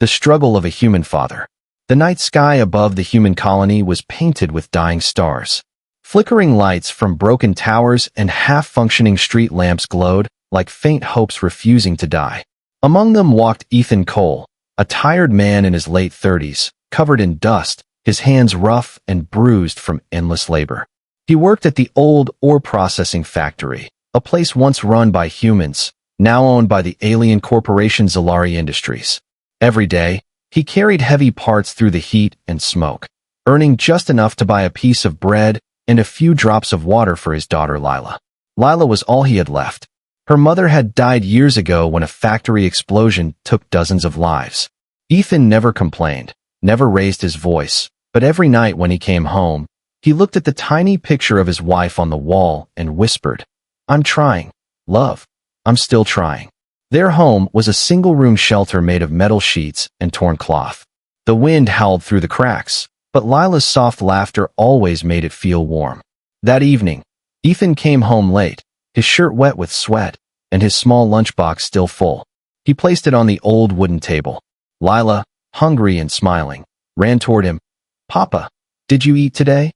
The struggle of a human father. The night sky above the human colony was painted with dying stars. Flickering lights from broken towers and half-functioning street lamps glowed like faint hopes refusing to die. Among them walked Ethan Cole, a tired man in his late 30s, covered in dust, his hands rough and bruised from endless labor. He worked at the old ore processing factory, a place once run by humans, now owned by the alien corporation Zalari Industries. Every day, he carried heavy parts through the heat and smoke, earning just enough to buy a piece of bread and a few drops of water for his daughter Lila. Lila was all he had left. Her mother had died years ago when a factory explosion took dozens of lives. Ethan never complained, never raised his voice, but every night when he came home, he looked at the tiny picture of his wife on the wall and whispered, "I'm trying, love. I'm still trying." Their home was a single-room shelter made of metal sheets and torn cloth. The wind howled through the cracks, but Lila's soft laughter always made it feel warm. That evening, Ethan came home late, his shirt wet with sweat, and his small lunchbox still full. He placed it on the old wooden table. Lila, hungry and smiling, ran toward him. "Papa, did you eat today?"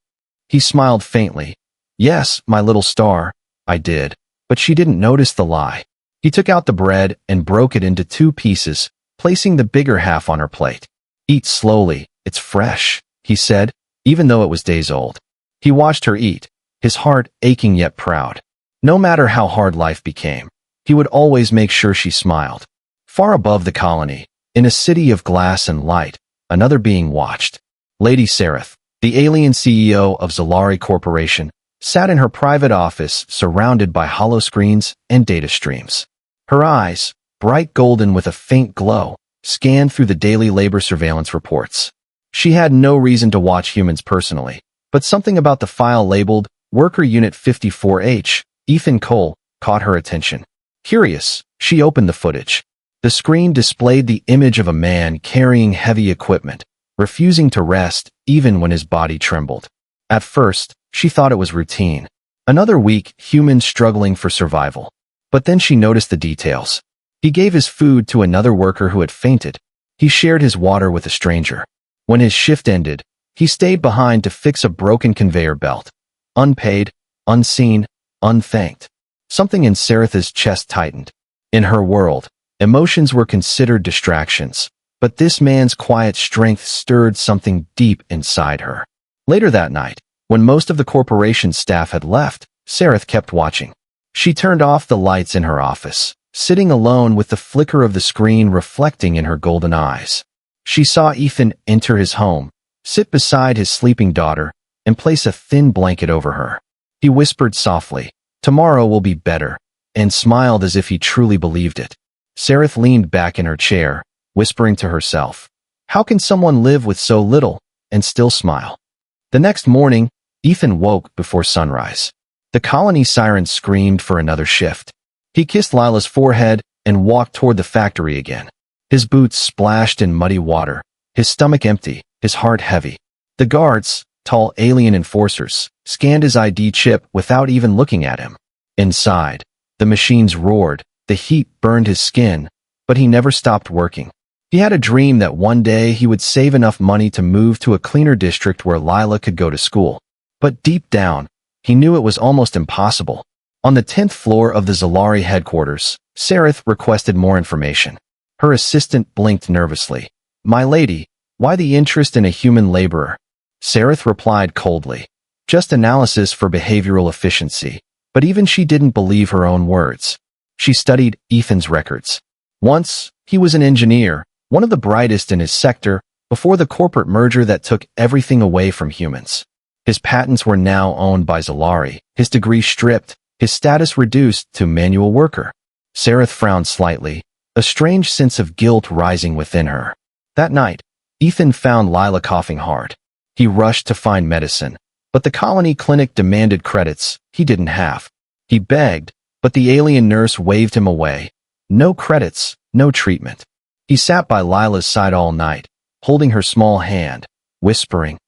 He smiled faintly. "Yes, my little star, I did," but she didn't notice the lie. He took out the bread and broke it into 2 pieces, placing the bigger half on her plate. "Eat slowly, it's fresh," he said, even though it was days old. He watched her eat, his heart aching yet proud. No matter how hard life became, he would always make sure she smiled. Far above the colony, in a city of glass and light, another being watched. Lady Sereth, the alien CEO of Zalari Corporation, sat in her private office surrounded by hollow screens and data streams. Her eyes, bright golden with a faint glow, scanned through the daily labor surveillance reports. She had no reason to watch humans personally, but something about the file labeled Worker Unit 54H, Ethan Cole, caught her attention. Curious, she opened the footage. The screen displayed the image of a man carrying heavy equipment, refusing to rest even when his body trembled. At first, she thought it was routine. Another weak human struggling for survival. But then she noticed the details. He gave his food to another worker who had fainted. He shared his water with a stranger. When his shift ended, he stayed behind to fix a broken conveyor belt. Unpaid, unseen, unthanked. Something in Sereth's chest tightened. In her world, emotions were considered distractions, but this man's quiet strength stirred something deep inside her. Later that night, when most of the corporation's staff had left, Sereth kept watching. She turned off the lights in her office, sitting alone with the flicker of the screen reflecting in her golden eyes. She saw Ethan enter his home, sit beside his sleeping daughter, and place a thin blanket over her. He whispered softly, "Tomorrow will be better," and smiled as if he truly believed it. Sereth leaned back in her chair, whispering to herself, "How can someone live with so little and still smile?" The next morning, Ethan woke before sunrise. The colony siren screamed for another shift. He kissed Lila's forehead and walked toward the factory again. His boots splashed in muddy water, his stomach empty, his heart heavy. The guards, tall alien enforcers, scanned his ID chip without even looking at him. Inside, the machines roared, the heat burned his skin, but he never stopped working. He had a dream that one day he would save enough money to move to a cleaner district where Lila could go to school. But deep down, he knew it was almost impossible. On the 10th floor of the Zalari headquarters, Sereth requested more information. Her assistant blinked nervously. "My lady, why the interest in a human laborer?" Sereth replied coldly, "Just analysis for behavioral efficiency." But even she didn't believe her own words. She studied Ethan's records. Once, he was an engineer, one of the brightest in his sector, before the corporate merger that took everything away from humans. His patents were now owned by Zalari, his degree stripped, his status reduced to manual worker. Sereth frowned slightly, a strange sense of guilt rising within her. That night, Ethan found Lila coughing hard. He rushed to find medicine, but the colony clinic demanded credits he didn't have. He begged, but the alien nurse waved him away. No credits, no treatment. He sat by Lila's side all night, holding her small hand, whispering,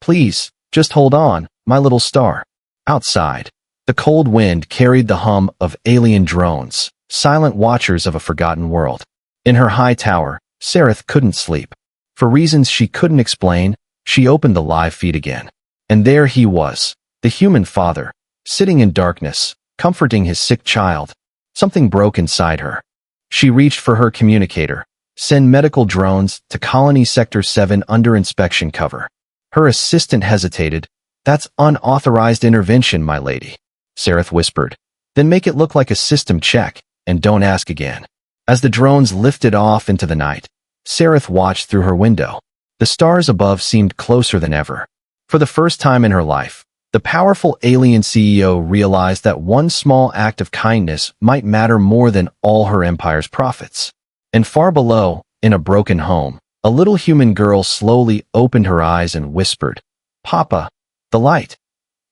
"Please, just hold on, my little star." Outside, the cold wind carried the hum of alien drones, silent watchers of a forgotten world. In her high tower, Sareth couldn't sleep. For reasons she couldn't explain, she opened the live feed again. And there he was, the human father, sitting in darkness, comforting his sick child. Something broke inside her. She reached for her communicator. Send medical drones to Colony Sector 7 under inspection cover. Her assistant hesitated. That's unauthorized intervention, my lady, Sareth whispered. Then make it look like a system check, and don't ask again. As the drones lifted off into the night, Sareth watched through her window. The stars above seemed closer than ever. For the first time in her life, the powerful alien CEO realized that one small act of kindness might matter more than all her empire's profits. And far below, in a broken home, a little human girl slowly opened her eyes and whispered, "Papa, the light.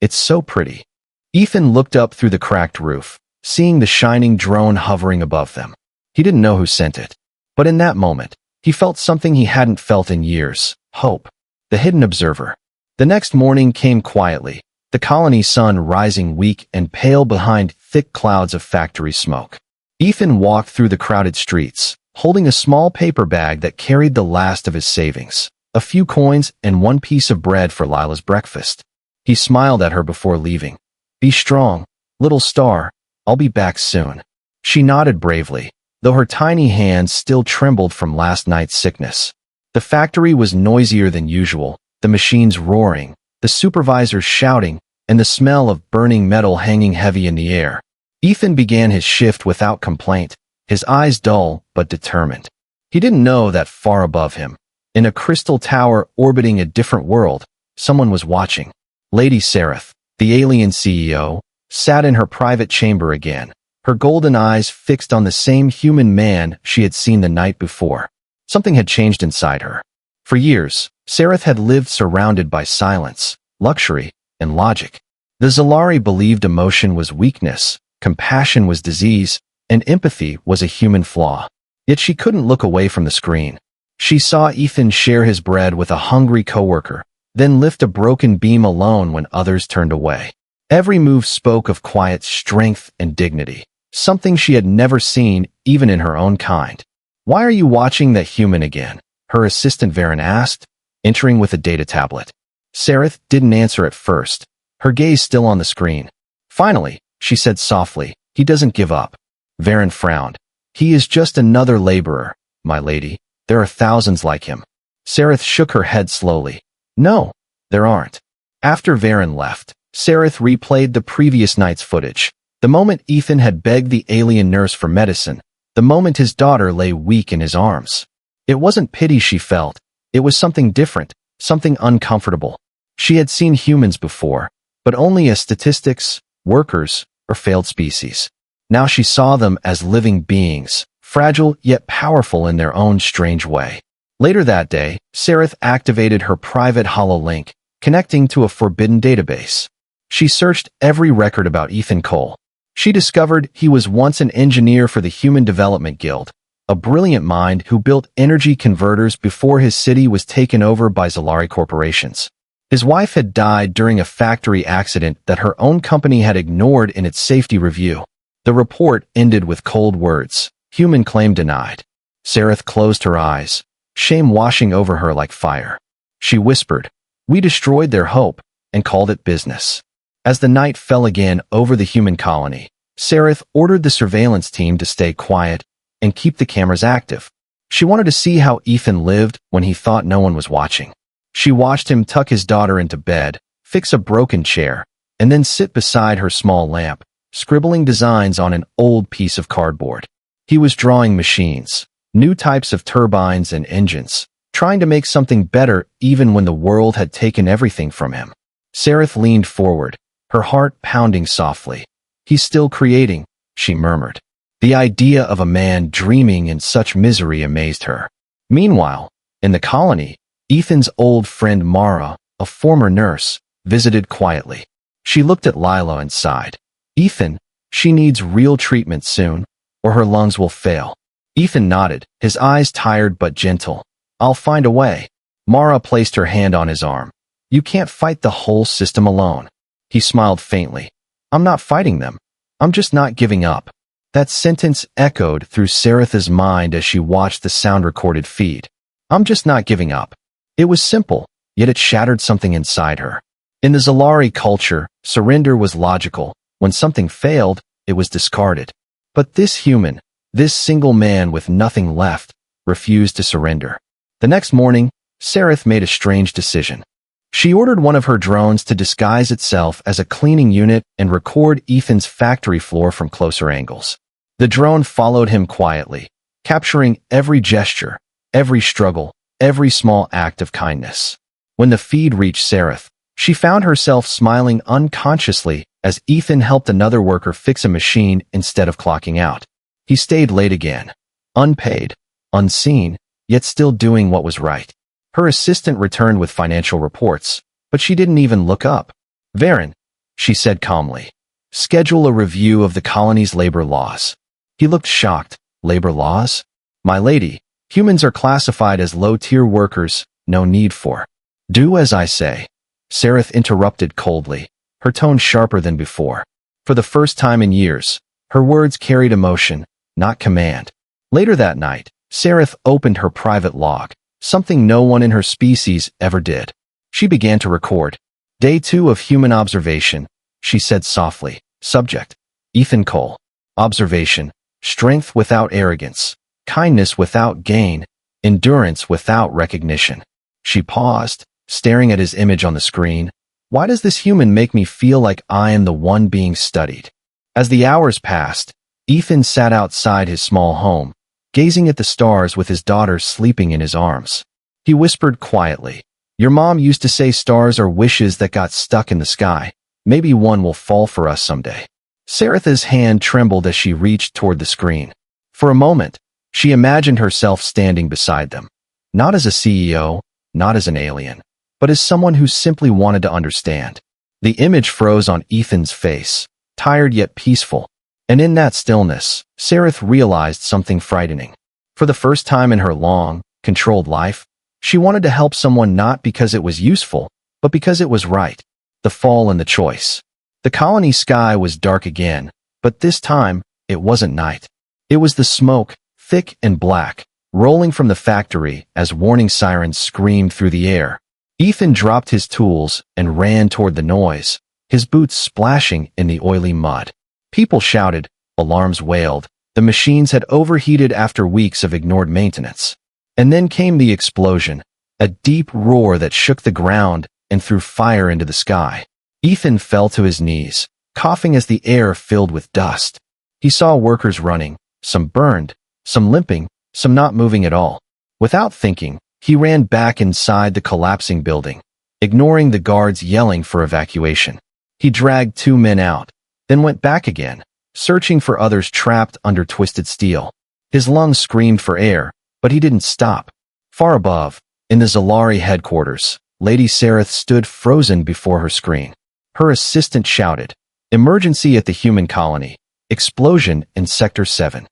It's so pretty." Ethan looked up through the cracked roof, seeing the shining drone hovering above them. He didn't know who sent it. But in that moment, he felt something he hadn't felt in years: hope. The hidden observer. The next morning came quietly, the colony sun rising weak and pale behind thick clouds of factory smoke. Ethan walked through the crowded streets, holding a small paper bag that carried the last of his savings, a few coins and one piece of bread for Lila's breakfast. He smiled at her before leaving. "Be strong, little star. I'll be back soon." She nodded bravely, though her tiny hands still trembled from last night's sickness. The factory was noisier than usual, the machines roaring, the supervisors shouting, and the smell of burning metal hanging heavy in the air. Ethan began his shift without complaint, his eyes dull but determined. He didn't know that far above him, in a crystal tower orbiting a different world, someone was watching. Lady Sareth, the alien CEO, sat in her private chamber again, her golden eyes fixed on the same human man she had seen the night before. Something had changed inside her. For years, Sareth had lived surrounded by silence, luxury, and logic. The Zalari believed emotion was weakness, compassion was disease, and empathy was a human flaw. Yet she couldn't look away from the screen. She saw Ethan share his bread with a hungry coworker, then lift a broken beam alone when others turned away. Every move spoke of quiet strength and dignity, something she had never seen even in her own kind. "Why are you watching that human again?" her assistant Varen asked, entering with a data tablet. Sareth didn't answer at first, her gaze still on the screen. Finally, she said softly, "He doesn't give up." Varen frowned. "He is just another laborer, my lady. There are thousands like him." Sareth shook her head slowly. "No, there aren't." After Varen left, Sareth replayed the previous night's footage. The moment Ethan had begged the alien nurse for medicine, the moment his daughter lay weak in his arms. It wasn't pity she felt, it was something different, something uncomfortable. She had seen humans before, but only as statistics, workers, or failed species. Now she saw them as living beings, fragile yet powerful in their own strange way. Later that day, Sareth activated her private HoloLink, connecting to a forbidden database. She searched every record about Ethan Cole. She discovered he was once an engineer for the Human Development Guild, a brilliant mind who built energy converters before his city was taken over by Zalari corporations. His wife had died during a factory accident that her own company had ignored in its safety review. The report ended with cold words, "Human claim denied." Sareth closed her eyes, shame washing over her like fire. She whispered, "We destroyed their hope and called it business." As the night fell again over the human colony, Sareth ordered the surveillance team to stay quiet and keep the cameras active. She wanted to see how Ethan lived when he thought no one was watching. She watched him tuck his daughter into bed, fix a broken chair, and then sit beside her small lamp, scribbling designs on an old piece of cardboard. He was drawing machines, new types of turbines and engines, trying to make something better even when the world had taken everything from him. Sareth leaned forward, her heart pounding softly. "He's still creating," she murmured. The idea of a man dreaming in such misery amazed her. Meanwhile, in the colony, Ethan's old friend Mara, a former nurse, visited quietly. She looked at Lila and sighed. "Ethan, she needs real treatment soon, or her lungs will fail." Ethan nodded, his eyes tired but gentle. "I'll find a way." Mara placed her hand on his arm. "You can't fight the whole system alone." He smiled faintly. "I'm not fighting them. I'm just not giving up." That sentence echoed through Saratha's mind as she watched the sound-recorded feed. I'm just not giving up. It was simple, yet it shattered something inside her. In the Zalari culture, surrender was logical. When something failed, it was discarded. But this human, this single man with nothing left, refused to surrender. The next morning, Sarath made a strange decision. She ordered one of her drones to disguise itself as a cleaning unit and record Ethan's factory floor from closer angles. The drone followed him quietly, capturing every gesture, every struggle, every small act of kindness. When the feed reached Sarath, she found herself smiling unconsciously as Ethan helped another worker fix a machine instead of clocking out. He stayed late again, unpaid, unseen, yet still doing what was right. Her assistant returned with financial reports, but she didn't even look up. Varen, she said calmly, schedule a review of the colony's labor laws. He looked shocked. Labor laws? My lady, humans are classified as low-tier workers, no need for. Do as I say. Sarath interrupted coldly, her tone sharper than before. For the first time in years, her words carried emotion, not command. Later that night, Sarath opened her private log, something no one in her species ever did. She began to record. Day 2 of human observation, she said softly. Subject, Ethan Cole. Observation, strength without arrogance, kindness without gain, endurance without recognition. She paused, staring at his image on the screen. Why does this human make me feel like I am the one being studied? As the hours passed, Ethan sat outside his small home, gazing at the stars with his daughter sleeping in his arms. He whispered quietly, your mom used to say stars are wishes that got stuck in the sky. Maybe one will fall for us someday. Saratha's hand trembled as she reached toward the screen. For a moment, she imagined herself standing beside them. Not as a CEO, not as an alien, but as someone who simply wanted to understand. The image froze on Ethan's face, tired yet peaceful. And in that stillness, Sarath realized something frightening. For the first time in her long, controlled life, she wanted to help someone not because it was useful, but because it was right. The fall in the choice. The colony sky was dark again, but this time, it wasn't night. It was the smoke, thick and black, rolling from the factory as warning sirens screamed through the air. Ethan dropped his tools and ran toward the noise, his boots splashing in the oily mud. People shouted, alarms wailed. The machines had overheated after weeks of ignored maintenance. And then came the explosion, a deep roar that shook the ground and threw fire into the sky. Ethan fell to his knees, coughing as the air filled with dust. He saw workers running, some burned, some limping, some not moving at all. Without thinking, he ran back inside the collapsing building, ignoring the guards yelling for evacuation. He dragged 2 men out, then went back again, searching for others trapped under twisted steel. His lungs screamed for air, but he didn't stop. Far above, in the Zalari headquarters, Lady Sarath stood frozen before her screen. Her assistant shouted, emergency at the human colony, explosion in Sector 7.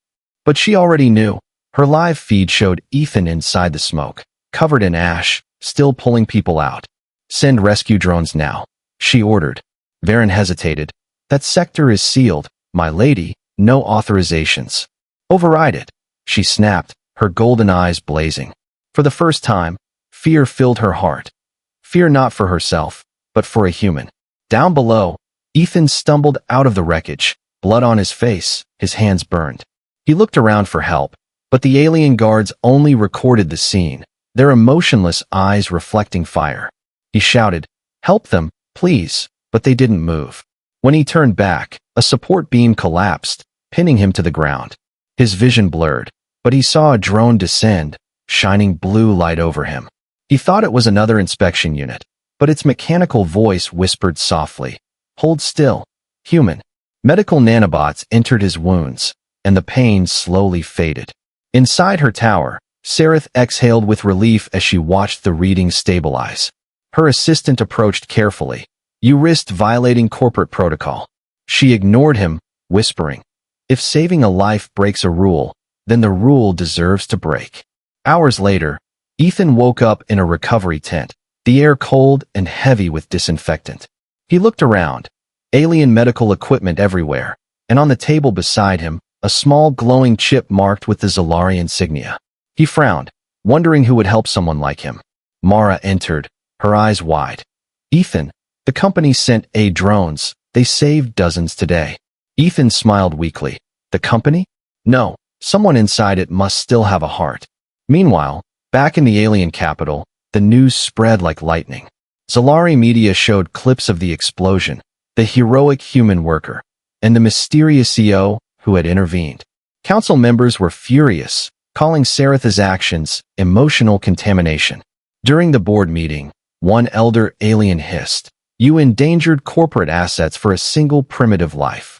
But she already knew. Her live feed showed Ethan inside the smoke, covered in ash, still pulling people out. Send rescue drones now, she ordered. Varen hesitated. That sector is sealed, my lady, no authorizations. Override it, she snapped, her golden eyes blazing. For the first time, fear filled her heart. Fear not for herself, but for a human. Down below, Ethan stumbled out of the wreckage, blood on his face, his hands burned. He looked around for help, but the alien guards only recorded the scene, their emotionless eyes reflecting fire. He shouted, help them, please, but they didn't move. When he turned back, a support beam collapsed, pinning him to the ground. His vision blurred, but he saw a drone descend, shining blue light over him. He thought it was another inspection unit, but its mechanical voice whispered softly, hold still, human. Medical nanobots entered his wounds, and the pain slowly faded. Inside her tower, Sarath exhaled with relief as she watched the readings stabilize. Her assistant approached carefully. You risked violating corporate protocol. She ignored him, whispering, if saving a life breaks a rule, then the rule deserves to break. Hours later, Ethan woke up in a recovery tent, the air cold and heavy with disinfectant. He looked around, alien medical equipment everywhere, and on the table beside him, a small glowing chip marked with the Zalari insignia. He frowned, wondering who would help someone like him. Mara entered, her eyes wide. Ethan, the company sent drones. They saved dozens today. Ethan smiled weakly. The company? No, someone inside it must still have a heart. Meanwhile, back in the alien capital, the news spread like lightning. Zalari media showed clips of the explosion, the heroic human worker, and the mysterious CEO who had intervened. Council members were furious, calling Saratha's actions emotional contamination. During the board meeting, one elder alien hissed, "You endangered corporate assets for a single primitive life."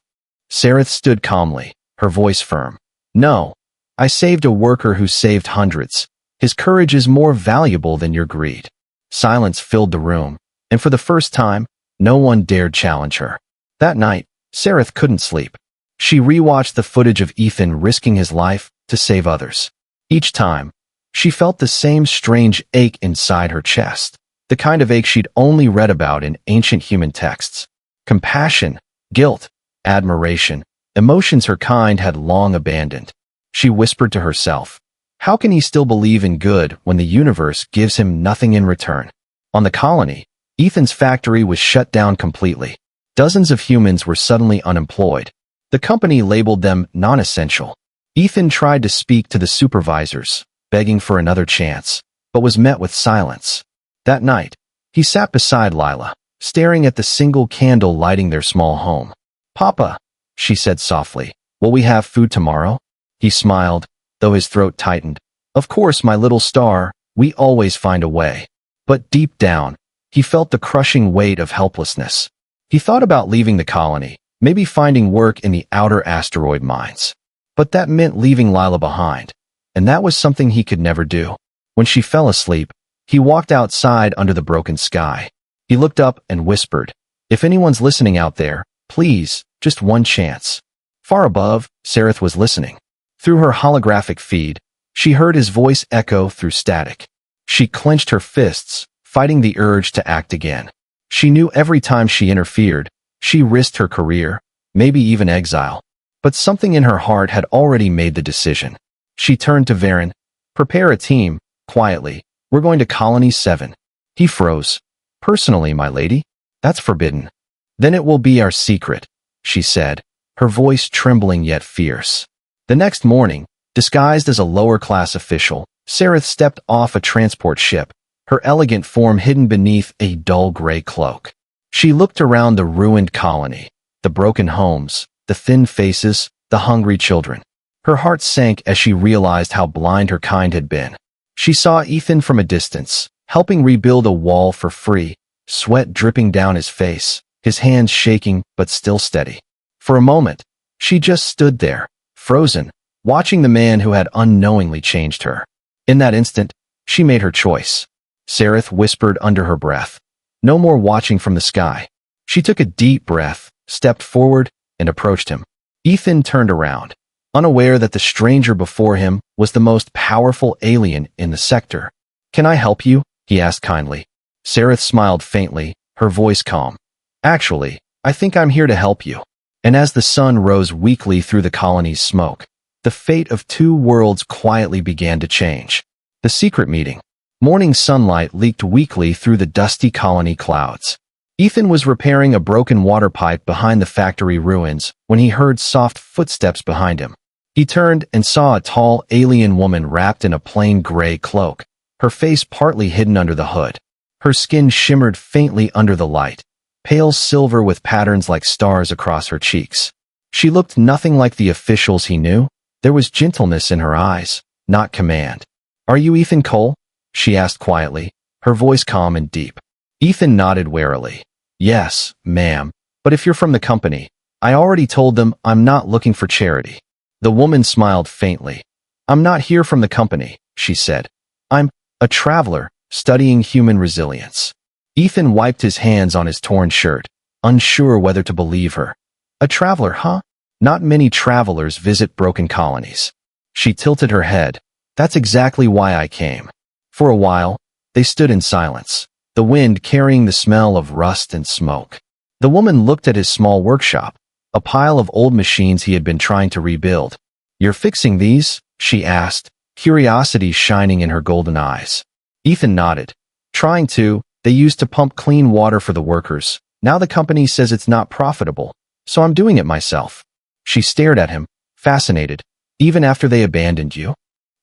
Sarath stood calmly, her voice firm. "No, I saved a worker who saved hundreds. His courage is more valuable than your greed." Silence filled the room, and for the first time, no one dared challenge her. That night, Sarath couldn't sleep. She rewatched the footage of Ethan risking his life to save others. Each time, she felt the same strange ache inside her chest, the kind of ache she'd only read about in ancient human texts. Compassion, guilt, admiration, emotions her kind had long abandoned. She whispered to herself, how can he still believe in good when the universe gives him nothing in return? On the colony, Ethan's factory was shut down completely. Dozens of humans were suddenly unemployed. The company labeled them non-essential. Ethan tried to speak to the supervisors, begging for another chance, but was met with silence. That night, he sat beside Lila, staring at the single candle lighting their small home. "Papa," she said softly, "will we have food tomorrow?" He smiled, though his throat tightened. "Of course, my little star, we always find a way." But deep down, he felt the crushing weight of helplessness. He thought about leaving the colony, maybe finding work in the outer asteroid mines. But that meant leaving Lila behind, and that was something he could never do. When she fell asleep, he walked outside under the broken sky. He looked up and whispered, "If anyone's listening out there, please, just one chance." Far above, Sarath was listening. Through her holographic feed, she heard his voice echo through static. She clenched her fists, fighting the urge to act again. She knew every time she interfered, she risked her career, maybe even exile. But something in her heart had already made the decision. She turned to Varen. "Prepare a team, quietly. We're going to Colony 7. He froze. "Personally, my lady? That's forbidden." "Then it will be our secret," she said, her voice trembling yet fierce. The next morning, disguised as a lower-class official, Sarath stepped off a transport ship, her elegant form hidden beneath a dull gray cloak. She looked around the ruined colony, the broken homes, the thin faces, the hungry children. Her heart sank as she realized how blind her kind had been. She saw Ethan from a distance, helping rebuild a wall for free, sweat dripping down his face, his hands shaking but still steady. For a moment, she just stood there, frozen, watching the man who had unknowingly changed her. In that instant, she made her choice. Sarath whispered under her breath, "No more watching from the sky." She took a deep breath, stepped forward, and approached him. Ethan turned around, unaware that the stranger before him was the most powerful alien in the sector. "Can I help you?" he asked kindly. Sarath smiled faintly, her voice calm. "Actually, I think I'm here to help you." And as the sun rose weakly through the colony's smoke, the fate of two worlds quietly began to change. The secret meeting. Morning sunlight leaked weakly through the dusty colony clouds. Ethan was repairing a broken water pipe behind the factory ruins when he heard soft footsteps behind him. He turned and saw a tall alien woman wrapped in a plain gray cloak, her face partly hidden under the hood. Her skin shimmered faintly under the light, pale silver with patterns like stars across her cheeks. She looked nothing like the officials he knew. There was gentleness in her eyes, not command. "Are you Ethan Cole?" she asked quietly, her voice calm and deep. Ethan nodded warily. "Yes, ma'am, but if you're from the company, I already told them I'm not looking for charity." The woman smiled faintly. "I'm not here from the company," she said. "I'm a traveler, studying human resilience." Ethan wiped his hands on his torn shirt, unsure whether to believe her. "A traveler, huh? Not many travelers visit broken colonies." She tilted her head. "That's exactly why I came." For a while, they stood in silence, the wind carrying the smell of rust and smoke. The woman looked at his small workshop, a pile of old machines he had been trying to rebuild. "You're fixing these?" she asked, curiosity shining in her golden eyes. Ethan nodded. "Trying to. They used to pump clean water for the workers. Now the company says it's not profitable, so I'm doing it myself." She stared at him, fascinated. "Even after they abandoned you?"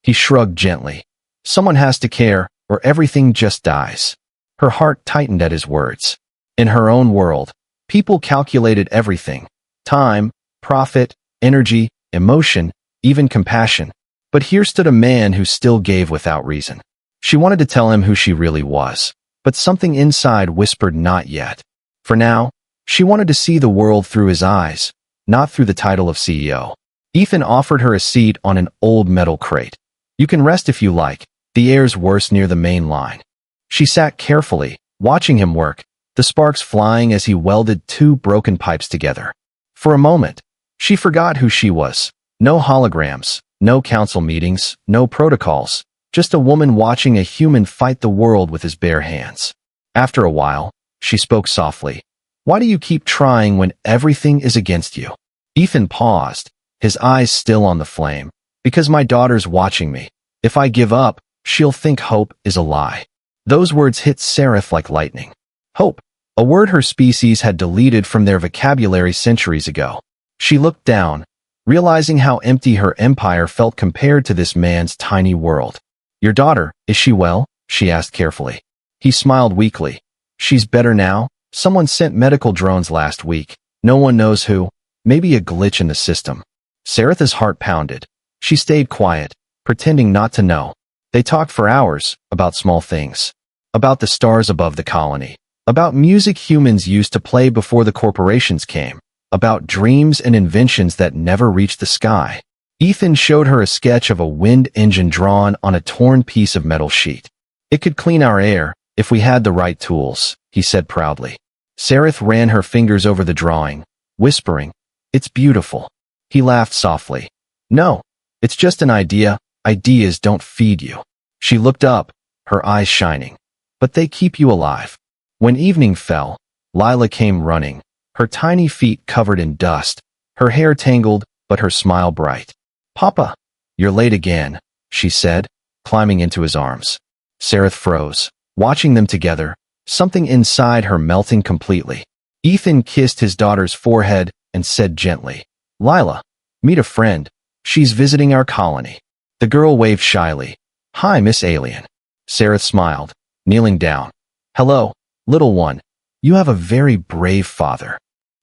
He shrugged gently. "Someone has to care, or everything just dies." Her heart tightened at his words. In her own world, people calculated everything: time, profit, energy, emotion, even compassion. But here stood a man who still gave without reason. She wanted to tell him who she really was, but something inside whispered not yet. For now, she wanted to see the world through his eyes, not through the title of CEO. Ethan offered her a seat on an old metal crate. "You can rest if you like. The air's worse near the main line." She sat carefully, watching him work, the sparks flying as he welded two broken pipes together. For a moment, she forgot who she was. No holograms, no council meetings, no protocols, just a woman watching a human fight the world with his bare hands. After a while, she spoke softly. "Why do you keep trying when everything is against you?" Ethan paused, his eyes still on the flame. "Because my daughter's watching me. If I give up, she'll think hope is a lie." Those words hit Seraph like lightning. Hope, a word her species had deleted from their vocabulary centuries ago. She looked down, realizing how empty her empire felt compared to this man's tiny world. "Your daughter, is she well?" she asked carefully. He smiled weakly. "She's better now. Someone sent medical drones last week. No one knows who. Maybe a glitch in the system." Serapha's heart pounded. She stayed quiet, pretending not to know. They talked for hours, about small things. About the stars above the colony. About music humans used to play before the corporations came. About dreams and inventions that never reached the sky. Ethan showed her a sketch of a wind engine drawn on a torn piece of metal sheet. "It could clean our air, if we had the right tools," he said proudly. Seraph ran her fingers over the drawing, whispering, "It's beautiful." He laughed softly. "No, it's just an idea. Ideas don't feed you." She looked up, her eyes shining. "But they keep you alive." When evening fell, Lila came running, her tiny feet covered in dust, her hair tangled, but her smile bright. "Papa, you're late again," she said, climbing into his arms. Seraph froze, watching them together, something inside her melting completely. Ethan kissed his daughter's forehead and said gently, "Lila, meet a friend. She's visiting our colony." The girl waved shyly. "Hi, Miss Alien." Seraph smiled, kneeling down. "Hello, little one. You have a very brave father."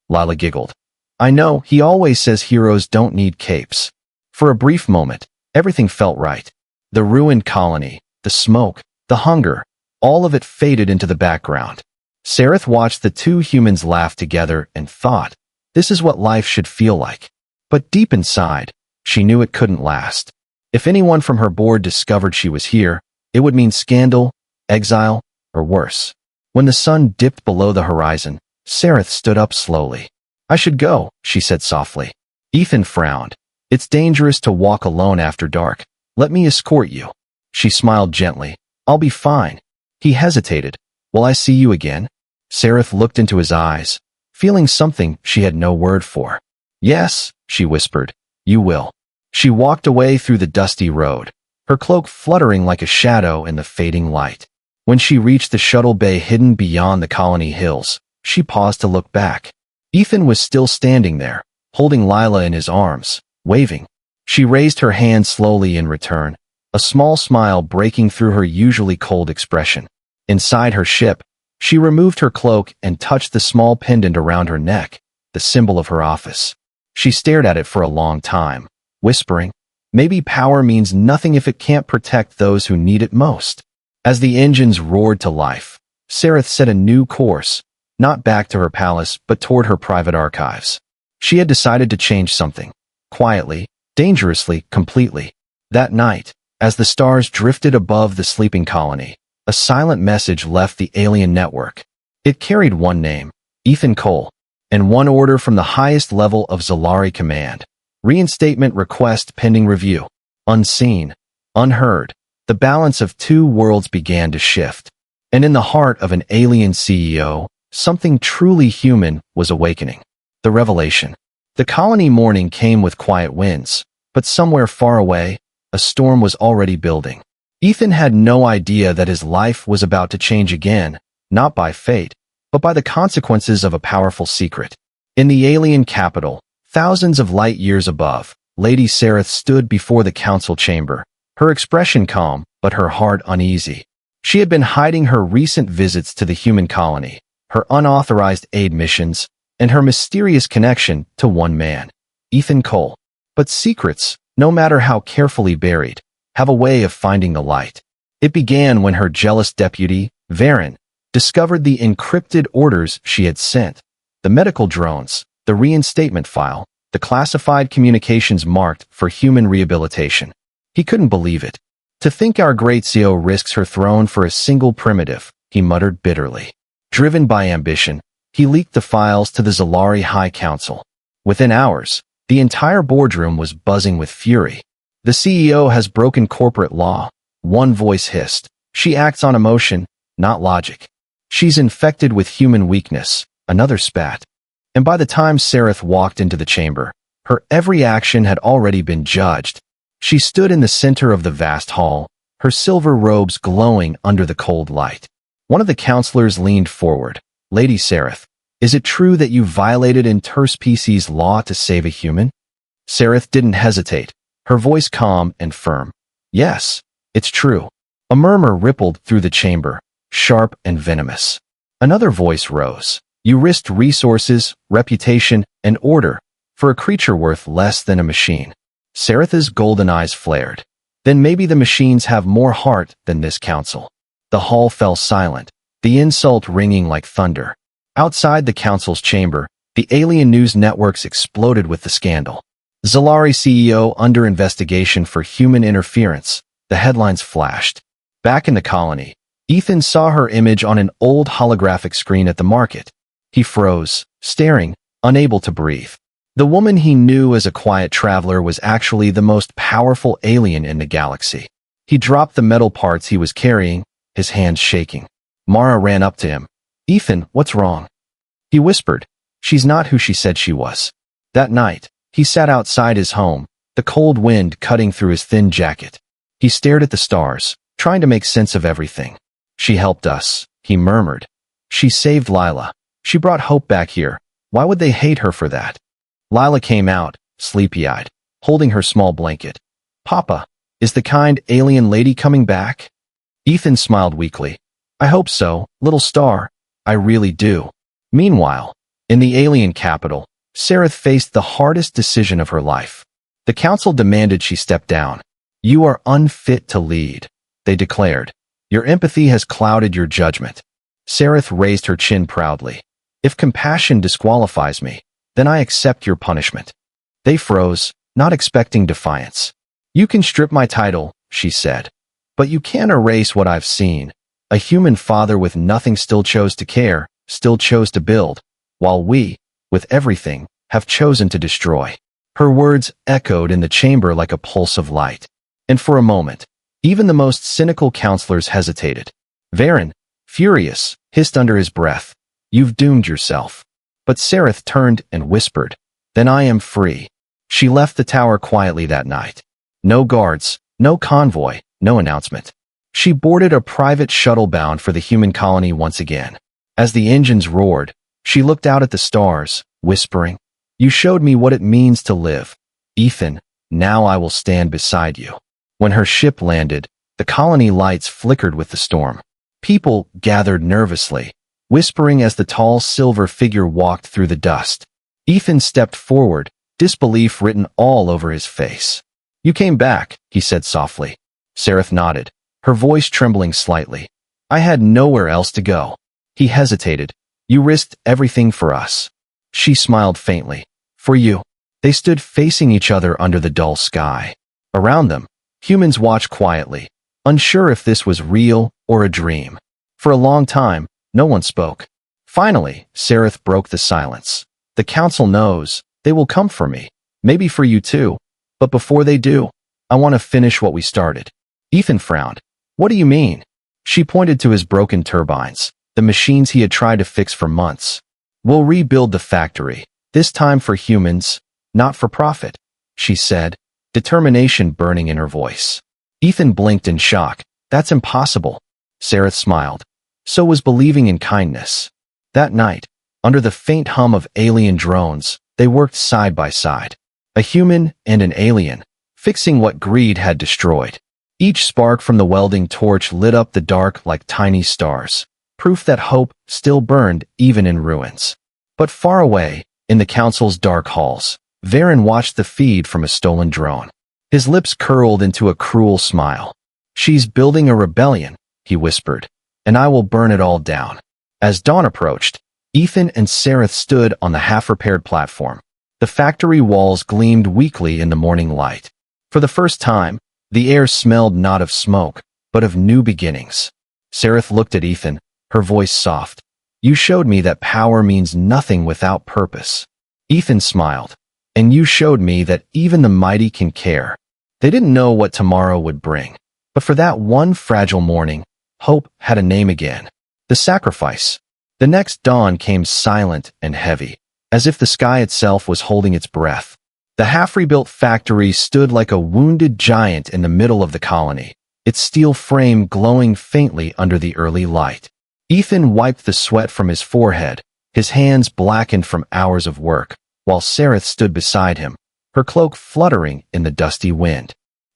Lila giggled. "I know, he always says heroes don't need capes." For a brief moment, everything felt right. The ruined colony, the smoke, the hunger, all of it faded into the background. Seraph watched the two humans laugh together and thought, this is what life should feel like. But deep inside, she knew it couldn't last. If anyone from her board discovered she was here, it would mean scandal, exile, or worse. When the sun dipped below the horizon, Seraph stood up slowly. "I should go," she said softly. Ethan frowned. "It's dangerous to walk alone after dark. Let me escort you." She smiled gently. "I'll be fine." He hesitated. "Will I see you again?" Seraph looked into his eyes, feeling something she had no word for. "Yes," she whispered, "you will." She walked away through the dusty road, her cloak fluttering like a shadow in the fading light. When she reached the shuttle bay hidden beyond the colony hills, she paused to look back. Ethan was still standing there, holding Lila in his arms, waving. She raised her hand slowly in return, a small smile breaking through her usually cold expression. Inside her ship, she removed her cloak and touched the small pendant around her neck, the symbol of her office. She stared at it for a long time, whispering, "Maybe power means nothing if it can't protect those who need it most." As the engines roared to life, Seraph set a new course, not back to her palace but toward her private archives. She had decided to change something, quietly, dangerously, completely. That night, as the stars drifted above the sleeping colony, a silent message left the alien network. It carried one name, Ethan Cole, and one order from the highest level of Zalari Command. Reinstatement request pending review. Unseen, unheard, the balance of two worlds began to shift. And in the heart of an alien CEO, something truly human was awakening. The revelation. The colony morning came with quiet winds, but somewhere far away, a storm was already building. Ethan had no idea that his life was about to change again, not by fate, but by the consequences of a powerful secret. In the alien capital, thousands of light years above, Lady Sereth stood before the council chamber, her expression calm, but her heart uneasy. She had been hiding her recent visits to the human colony, her unauthorized aid missions, and her mysterious connection to one man, Ethan Cole. But secrets, no matter how carefully buried, have a way of finding the light. It began when her jealous deputy, Varen, discovered the encrypted orders she had sent, the medical drones, the reinstatement file, the classified communications marked for human rehabilitation. He couldn't believe it. To think our great CEO risks her throne for a single primitive, he muttered bitterly. Driven by ambition, he leaked the files to the Zalari High Council. Within hours, the entire boardroom was buzzing with fury. The CEO has broken corporate law, one voice hissed. She acts on emotion, not logic. She's infected with human weakness, another spat. And by the time Sereth walked into the chamber, her every action had already been judged. She stood in the center of the vast hall, her silver robes glowing under the cold light. One of the counselors leaned forward. Lady Sereth, is it true that you violated interspecies law to save a human? Sereth didn't hesitate, her voice calm and firm. Yes, it's true. A murmur rippled through the chamber, sharp and venomous. Another voice rose. You risked resources, reputation, and order for a creature worth less than a machine. Sereth's golden eyes flared. Then maybe the machines have more heart than this council. The hall fell silent, the insult ringing like thunder. Outside the council's chamber, the alien news networks exploded with the scandal. Zalari CEO under investigation for human interference. The headlines flashed. Back in the colony, Ethan saw her image on an old holographic screen at the market. He froze, staring, unable to breathe. The woman he knew as a quiet traveler was actually the most powerful alien in the galaxy. He dropped the metal parts he was carrying, his hands shaking. Mara ran up to him. Ethan, what's wrong? He whispered. She's not who she said she was. That night, he sat outside his home, the cold wind cutting through his thin jacket. He stared at the stars, trying to make sense of everything. She helped us, he murmured. She saved Lila. She brought hope back here. Why would they hate her for that? Lila came out, sleepy-eyed, holding her small blanket. Papa, is the kind alien lady coming back? Ethan smiled weakly. I hope so, little star. I really do. Meanwhile, in the alien capital, Sereth faced the hardest decision of her life. The council demanded she step down. You are unfit to lead, they declared. Your empathy has clouded your judgment. Sereth raised her chin proudly. If compassion disqualifies me, then I accept your punishment. They froze, not expecting defiance. You can strip my title, she said. But you can't erase what I've seen. A human father with nothing still chose to care, still chose to build, while we, with everything, have chosen to destroy. Her words echoed in the chamber like a pulse of light. And for a moment, even the most cynical counselors hesitated. Varen, furious, hissed under his breath. You've doomed yourself. But Sereth turned and whispered, Then I am free. She left the tower quietly that night. No guards, no convoy, no announcement. She boarded a private shuttle bound for the human colony once again. As the engines roared, she looked out at the stars, whispering, You showed me what it means to live. Ethan, now I will stand beside you. When her ship landed, the colony lights flickered with the storm. People gathered nervously, whispering as the tall silver figure walked through the dust. Ethan stepped forward, disbelief written all over his face. You came back, he said softly. Sereth nodded, her voice trembling slightly. I had nowhere else to go. He hesitated. You risked everything for us. She smiled faintly. For you. They stood facing each other under the dull sky. Around them, humans watched quietly, unsure if this was real or a dream. For a long time, no one spoke. Finally, Sereth broke the silence. The council knows. They will come for me. Maybe for you too. But before they do, I want to finish what we started. Ethan frowned. What do you mean? She pointed to his broken turbines, the machines he had tried to fix for months. We'll rebuild the factory, this time for humans, Not for profit, she said, determination burning in her voice. Ethan blinked in shock. That's impossible. Sareth smiled. So was believing in kindness. That night, under the faint hum of alien drones, they worked side by side. A human and an alien, fixing what greed had destroyed. Each spark from the welding torch lit up the dark like tiny stars, proof that hope still burned even in ruins. But far away, in the council's dark halls, Varen watched the feed from a stolen drone. His lips curled into a cruel smile. She's building a rebellion, he whispered, and I will burn it all down. As dawn approached, Ethan and Sareth stood on the half-repaired platform. The factory walls gleamed weakly in the morning light. For the first time, the air smelled not of smoke, but of new beginnings. Sareth looked at Ethan, her voice soft. You showed me that power means nothing without purpose. Ethan smiled. And you showed me that even the mighty can care. They didn't know what tomorrow would bring. But for that one fragile morning, hope had a name again. The sacrifice. The next dawn came silent and heavy, as if the sky itself was holding its breath. The half-rebuilt factory stood like a wounded giant in the middle of the colony, its steel frame glowing faintly under the early light. Ethan wiped the sweat from his forehead, his hands blackened from hours of work, while Sareth stood beside him, her cloak fluttering in the dusty wind.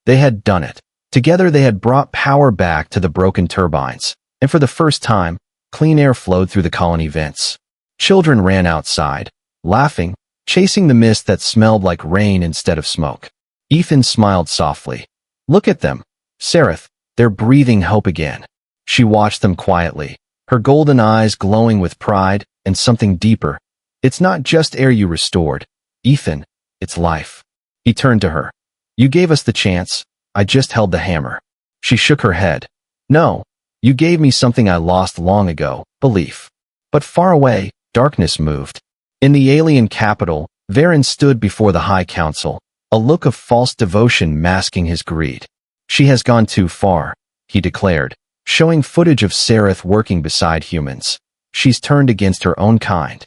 They had done it. Together they had brought power back to the broken turbines, and for the first time, clean air flowed through the colony vents. Children ran outside, laughing, chasing the mist that smelled like rain instead of smoke. Ethan smiled softly. Look at them, Sareth, they're breathing hope again. She watched them quietly, her golden eyes glowing with pride and something deeper. It's not just air you restored, Ethan, it's life. He turned to her. You gave us the chance, I just held the hammer. She shook her head. No, you gave me something I lost long ago, belief. But far away, darkness moved. In the alien capital, Varen stood before the High Council, a look of false devotion masking his greed. She has gone too far, he declared, showing footage of Sareth working beside humans. She's turned against her own kind.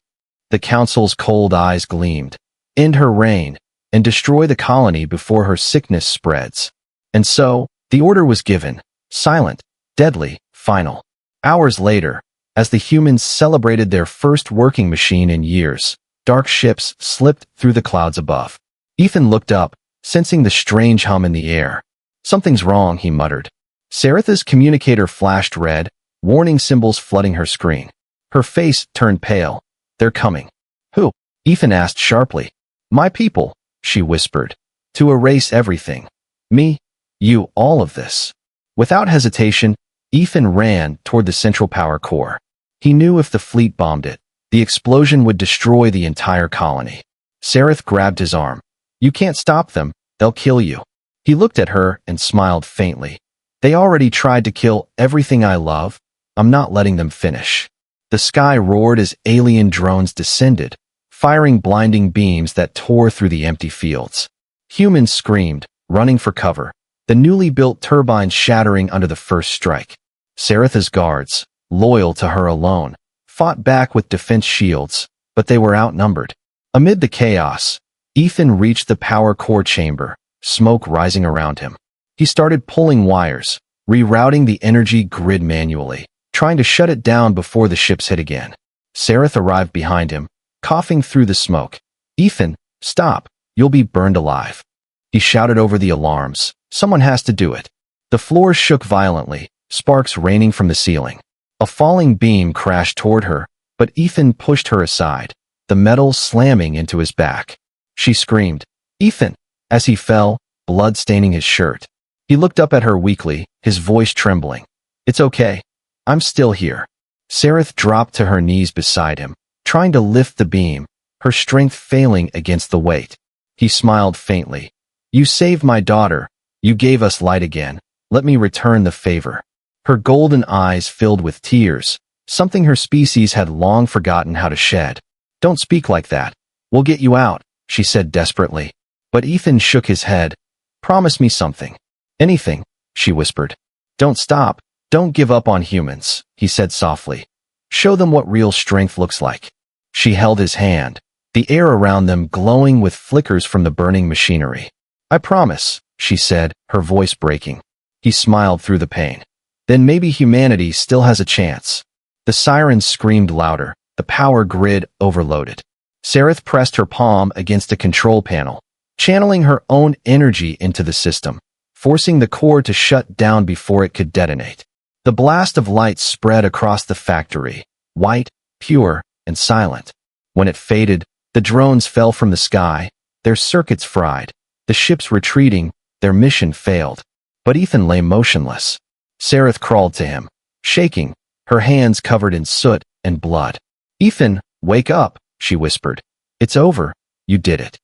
The council's cold eyes gleamed. End her reign, and destroy the colony before her sickness spreads. And so, the order was given, silent, deadly, final. Hours later, as the humans celebrated their first working machine in years, dark ships slipped through the clouds above. Ethan looked up, sensing the strange hum in the air. Something's wrong, he muttered. Sareth's communicator flashed red, warning symbols flooding her screen. Her face turned pale. They're coming. Who? Ethan asked sharply. My people, she whispered. To erase everything. Me, you, all of this. Without hesitation, Ethan ran toward the central power core. He knew if the fleet bombed it, the explosion would destroy the entire colony. Sareth grabbed his arm. You can't stop them, they'll kill you. He looked at her and smiled faintly. They already tried to kill everything I love. I'm not letting them finish. The sky roared as alien drones descended, firing blinding beams that tore through the empty fields. Humans screamed, running for cover, the newly built turbines shattering under the first strike. Sareth's guards, loyal to her alone, fought back with defense shields, but they were outnumbered. Amid the chaos, Ethan reached the power core chamber, smoke rising around him. He started pulling wires, rerouting the energy grid manually, trying to shut it down before the ships hit again. Sareth arrived behind him, coughing through the smoke. Ethan, stop, you'll be burned alive. He shouted over the alarms. Someone has to do it. The floor shook violently, sparks raining from the ceiling. A falling beam crashed toward her, but Ethan pushed her aside, the metal slamming into his back. She screamed, Ethan, as he fell, blood staining his shirt. He looked up at her weakly, his voice trembling. It's okay. I'm still here. Sareth dropped to her knees beside him, trying to lift the beam, her strength failing against the weight. He smiled faintly. You saved my daughter. You gave us light again. Let me return the favor. Her golden eyes filled with tears, something her species had long forgotten how to shed. Don't speak like that. We'll get you out, she said desperately. But Ethan shook his head. Promise me something. Anything, she whispered. Don't stop. Don't give up on humans, he said softly. Show them what real strength looks like. She held his hand, the air around them glowing with flickers from the burning machinery. "I promise," she said, her voice breaking. He smiled through the pain. "Then maybe humanity still has a chance." The sirens screamed louder, the power grid overloaded. Sareth pressed her palm against a control panel, channeling her own energy into the system, forcing the core to shut down before it could detonate. The blast of light spread across the factory, white, pure, and silent. When it faded, the drones fell from the sky, their circuits fried, the ships retreating, their mission failed. But Ethan lay motionless. Sareth crawled to him, shaking, her hands covered in soot and blood. "Ethan, wake up," she whispered. "It's over. You did it."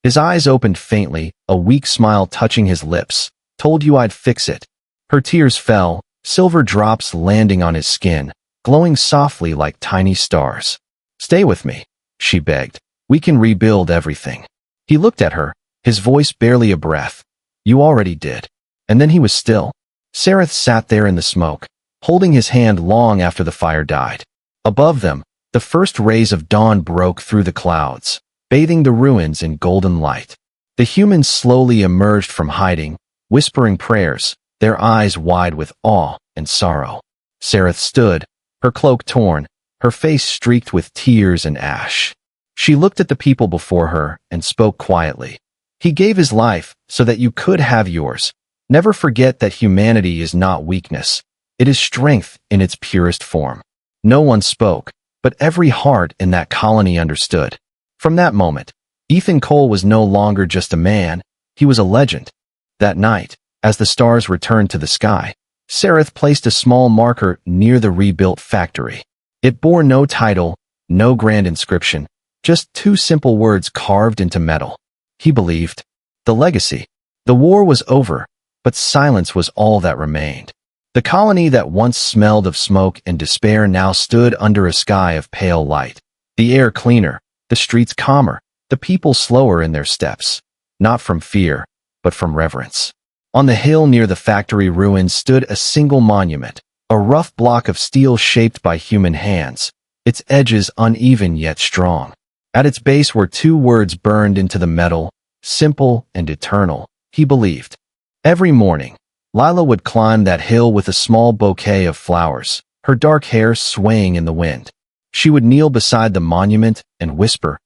His eyes opened faintly, a weak smile touching his lips. "Told you I'd fix it." Her tears fell, silver drops landing on his skin, glowing softly like tiny stars. "Stay with me," she begged. "We can rebuild everything." He looked at her, his voice barely a breath. "You already did." And then he was still. Sareth sat there in the smoke, holding his hand long after the fire died. Above them, the first rays of dawn broke through the clouds, bathing the ruins in golden light. The humans slowly emerged from hiding, whispering prayers, their eyes wide with awe and sorrow. Sareth stood, her cloak torn, her face streaked with tears and ash. She looked at the people before her and spoke quietly. "He gave his life so that you could have yours. Never forget that humanity is not weakness. It is strength in its purest form." No one spoke, but every heart in that colony understood. From that moment, Ethan Cole was no longer just a man, he was a legend. That night, as the stars returned to the sky, Sareth placed a small marker near the rebuilt factory. It bore no title, no grand inscription, just two simple words carved into metal. He believed. The legacy. The war was over, but silence was all that remained. The colony that once smelled of smoke and despair now stood under a sky of pale light. The air cleaner, the streets calmer, the people slower in their steps. Not from fear, but from reverence. On the hill near the factory ruins stood a single monument, a rough block of steel shaped by human hands, its edges uneven yet strong. At its base were two words burned into the metal, simple and eternal, he believed. Every morning, Lila would climb that hill with a small bouquet of flowers, her dark hair swaying in the wind. She would kneel beside the monument and whisper,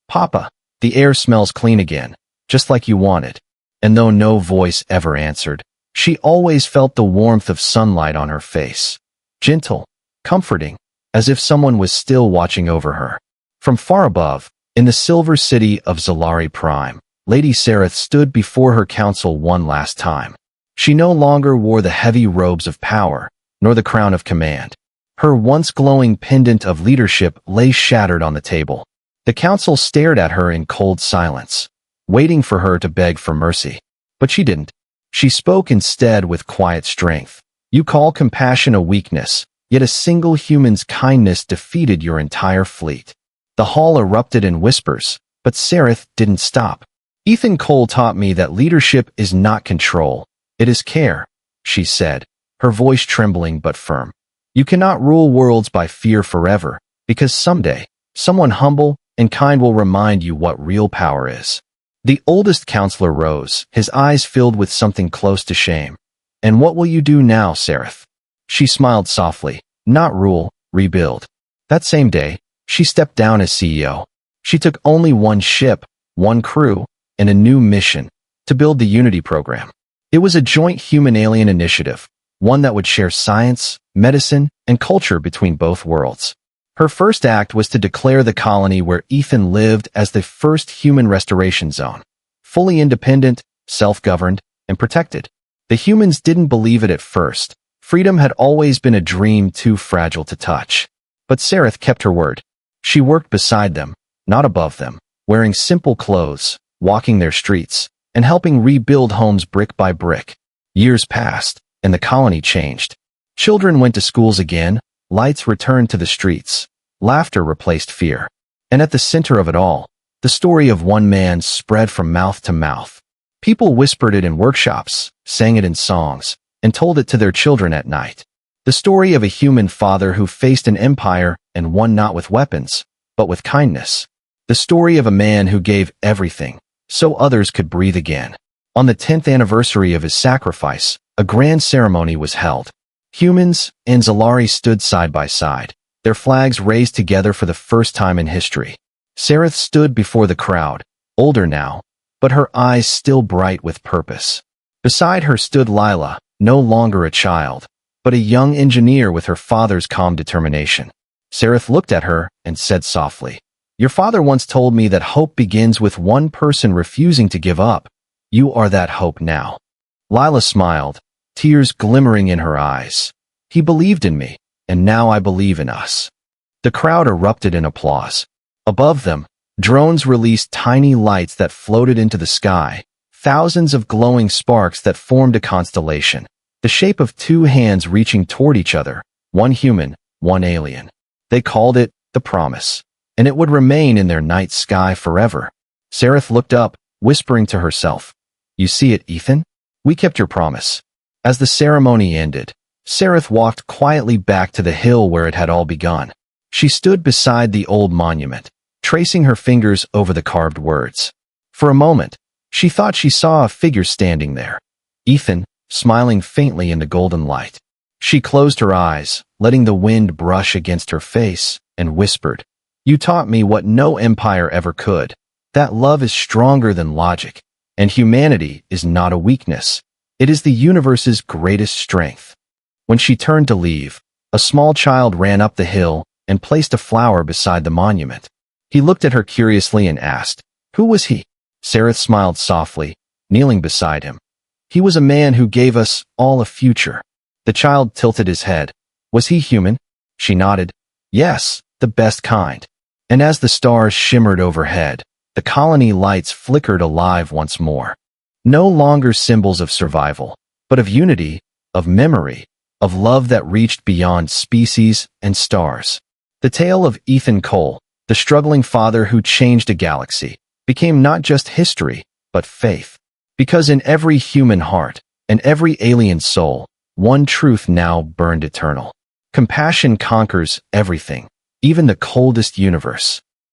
"Papa, the air smells clean again, just like you wanted." And though no voice ever answered, she always felt the warmth of sunlight on her face. Gentle, comforting, as if someone was still watching over her. From far above, in the silver city of Zalari Prime, Lady Sareth stood before her council one last time. She no longer wore the heavy robes of power, nor the crown of command. Her once glowing pendant of leadership lay shattered on the table. The council stared at her in cold silence, waiting for her to beg for mercy. But she didn't. She spoke instead with quiet strength. "You call compassion a weakness, yet a single human's kindness defeated your entire fleet." The hall erupted in whispers, but Sareth didn't stop. "Ethan Cole taught me that leadership is not control. It is care," she said, her voice trembling but firm. "You cannot rule worlds by fear forever, because someday, someone humble and kind will remind you what real power is." The oldest counselor rose, his eyes filled with something close to shame. "And what will you do now, Sareth?" She smiled softly. "Not rule, rebuild." That same day, she stepped down as CEO. She took only one ship, one crew, and a new mission, to build the Unity program. It was a joint human-alien initiative, one that would share science, medicine, and culture between both worlds. Her first act was to declare the colony where Ethan lived as the first human restoration zone, fully independent, self-governed, and protected. The humans didn't believe it at first. Freedom had always been a dream too fragile to touch. But Sareth kept her word. She worked beside them, not above them, wearing simple clothes, walking their streets, and helping rebuild homes brick by brick. Years passed, and the colony changed. Children went to schools again, lights returned to the streets, laughter replaced fear. And at the center of it all, the story of one man spread from mouth to mouth. People whispered it in workshops, sang it in songs, and told it to their children at night. The story of a human father who faced an empire and won not with weapons, but with kindness. The story of a man who gave everything so others could breathe again. On the 10th anniversary of his sacrifice, a grand ceremony was held. Humans and Zalari stood side by side, their flags raised together for the first time in history. Sereth stood before the crowd, older now, but her eyes still bright with purpose. Beside her stood Lila, no longer a child, but a young engineer with her father's calm determination. Sereth looked at her and said softly, "Your father once told me that hope begins with one person refusing to give up. You are that hope now." Lila smiled, tears glimmering in her eyes. "He believed in me, and now I believe in us." The crowd erupted in applause. Above them, drones released tiny lights that floated into the sky, thousands of glowing sparks that formed a constellation, the shape of two hands reaching toward each other, one human, one alien. They called it the Promise, and it would remain in their night sky forever. Sereth looked up, whispering to herself, "You see it, Ethan? We kept your promise." As the ceremony ended, Sereth walked quietly back to the hill where it had all begun. She stood beside the old monument, tracing her fingers over the carved words. For a moment, she thought she saw a figure standing there, Ethan, smiling faintly in the golden light. She closed her eyes, letting the wind brush against her face, and whispered, "You taught me what no empire ever could, that love is stronger than logic, and humanity is not a weakness. It is the universe's greatest strength." When she turned to leave, a small child ran up the hill and placed a flower beside the monument. He looked at her curiously and asked, "Who was he?" Sereth smiled softly, kneeling beside him. "He was a man who gave us all a future." The child tilted his head. "Was he human?" She nodded. "Yes, the best kind." And as the stars shimmered overhead, the colony lights flickered alive once more. No longer symbols of survival, but of unity, of memory, of love that reached beyond species and stars. The tale of Ethan Cole, the struggling father who changed a galaxy, became not just history, but faith. Because in every human heart and every alien soul, one truth now burned eternal. Compassion conquers everything, even the coldest universe.